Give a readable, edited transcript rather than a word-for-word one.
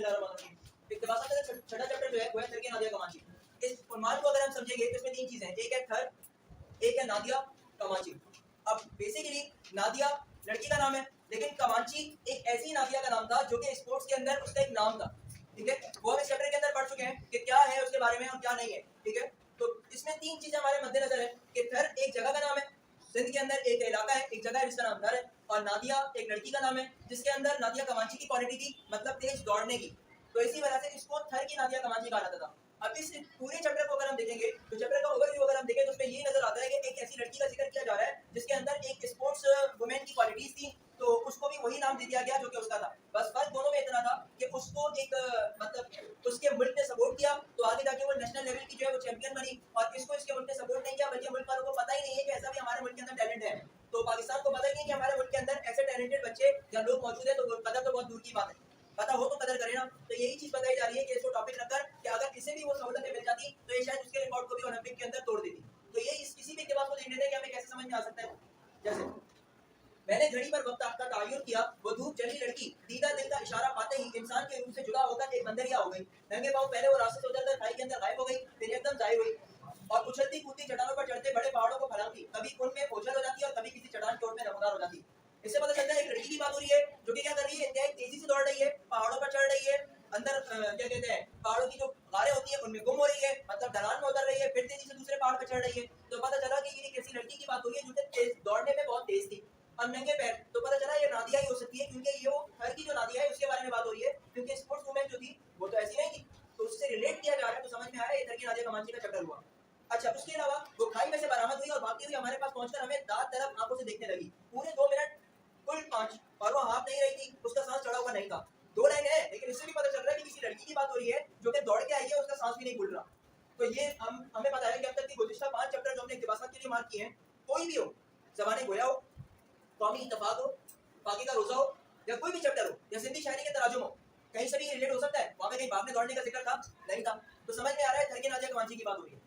बिस्मिल्लाहिर्रहमानिर्रहीम। इक़्तिबास का छठा चैप्टर जो है वो है थर के नादिया कमांची। इस उन्वान को अगर हम समझेंगे तो इसमें तीन चीजें हैं, एक है थर, एक है नादिया, कमांची। अब बेसिकली नादिया लड़की का नाम है, लेकिन कमांची एक ऐसी नादिया का नाम था जो कि स्पोर्ट्स के अंदर उसका एक नाम था। ठीक है, वो हम इस चैप्टर के अंदर पढ़ चुके हैं कि क्या है उसके बारे में और क्या नहीं है। ठीक है, तो इसमें तीन चीजें हमारे मद्देनजर है कि थर एक जगह का नाम है, सिंध के अंदर एक इलाका है, एक जगह है जिसका नाम थर है, और नादिया एक लड़की का नाम है जिसके अंदर नादिया कमांची की क्वालिटी थी, मतलब तेज दौड़ने की। तो इसी वजह से इसको थर की नादिया कमांची कहा जाता था। अब इस पूरे चैप्टर को अगर हम देखेंगे तो चैप्टर का ओवरव्यू अगर हम देखें तो उसमें ये नजर आता है कि एक ऐसी लड़की का जिक्र किया जा रहा है जिसके अंदर एक स्पोर्ट्स वुमेन की क्वालिटीज थी, तो उसको भी वही नाम दे दिया गया जो कि उसका था। बस फर्क दोनों में इतना था कि उसको एक मतलब उसके मुल्क ने सपोर्ट किया तो आगे जाके वो नेशनल लेवल की जो है वो चैंपियन बनी, और इसको इसके मुल्क ने सपोर्ट नहीं किया, बल्कि मुल्क वालों को पता ही नहीं है कि ऐसा भी हमारे मुल्क के अंदर टैलेंट है। तो पाकिस्तान को पता ही नहीं कि हमारे मुल्क के अंदर ऐसे टैलेंटेड बच्चे या लोग मौजूद है, तो कदर तो बहुत दूर की बात है, पता हो तो कदर करे ना। तो यही चीज बताई जा रही है कि इसको टॉपिक रखकर कि अगर इसे भी वो सहूलतें मिल जाती तो ये शायद उसके रिकॉर्ड को भी ओलंपिक के अंदर तोड़ देती। तो ये किसी भी इक़्तिबास को देखने दें कि हमें कैसे समझ में आ सकता है। जैसे मैंने घड़ी पर वक्त का तायुन किया, वो धूप जली लड़की, दीदा दिल का इशारा पाते ही इंसान के रूप से जुदा होकर एक बंदरिया हो गई। नंगे पाँव पहले वो रास्ते से उतरकर खाई के अंदर गायब हो गई, फिर एकदम जाहिर हुई और उछलती कूदती चट्टानों पर चढ़ते बड़े पहाड़ों को फलांगती, कभी उनमें ओझल हो जाती है और कभी किसी चट्टान चोट में नमूदार हो जाती। इससे पता चलता है एक लड़की की बात हो रही है जो कि क्या कर रही है, इंतहाई तेजी से दौड़ रही है, पहाड़ों पर चढ़ रही है, अंदर क्या कहते हैं पहाड़ों की जो गारें होती है उनमें गुम हो रही है, मतलब ढलान में उतर रही है, फिर तेजी से दूसरे पहाड़ पर चढ़ रही है। तो पता चला कि ये किसी लड़की की बात हो रही है जो कि दौड़ने में बहुत तेज थी और नंगे पैर। तो पता चला ये नादिया ही हो सकती है, क्योंकि ये वो थर की जो नादिया है उसके बारे में बात हो रही है, क्योंकि स्पोर्ट्स वुमेन जो थी वो तो ऐसी नहीं थी, तो उससे रिलेट किया जा रहा है। तो समझ में आया ये थर की नादिया कमांची का चक्कर हुआ। अच्छा, उसके अलावा वो खाई में से बरामद हुई और भागती हुई हमारे पास पहुंचकर हमें दांत तरफ आंखों से देखने लगी। पूरे 2 मिनट कुल 5, और वो हाथ नहीं रही थी, उसका सांस चढ़ा हुआ नहीं था। 2 लाइन है, लेकिन इससे भी पता चल रहा है कि किसी लड़की की बात हो रही है जो कि दौड़ के आई है, उसका सांस भी नहीं खुल रहा। तो ये हमें पता है कि अब तक की गुज़िश्ता 5 चैप्टर जो हमने इक़्तिबासात के लिए मार्क किए हैं, कोई भी हो, ज़बानी गोया हो, कौमी इत्तफाक हो, बाकी का रोजा हो, या कोई भी चैप्टर हो, या सिंधी शायरी के तराजुम हो, कहीं से भी रिलेट हो सकता है। वहाँ पे कहीं भागने दौड़ने का जिक्र था नहीं था। तो समझ में आ रहा है थर के नादिया कमांची की बात हो रही है।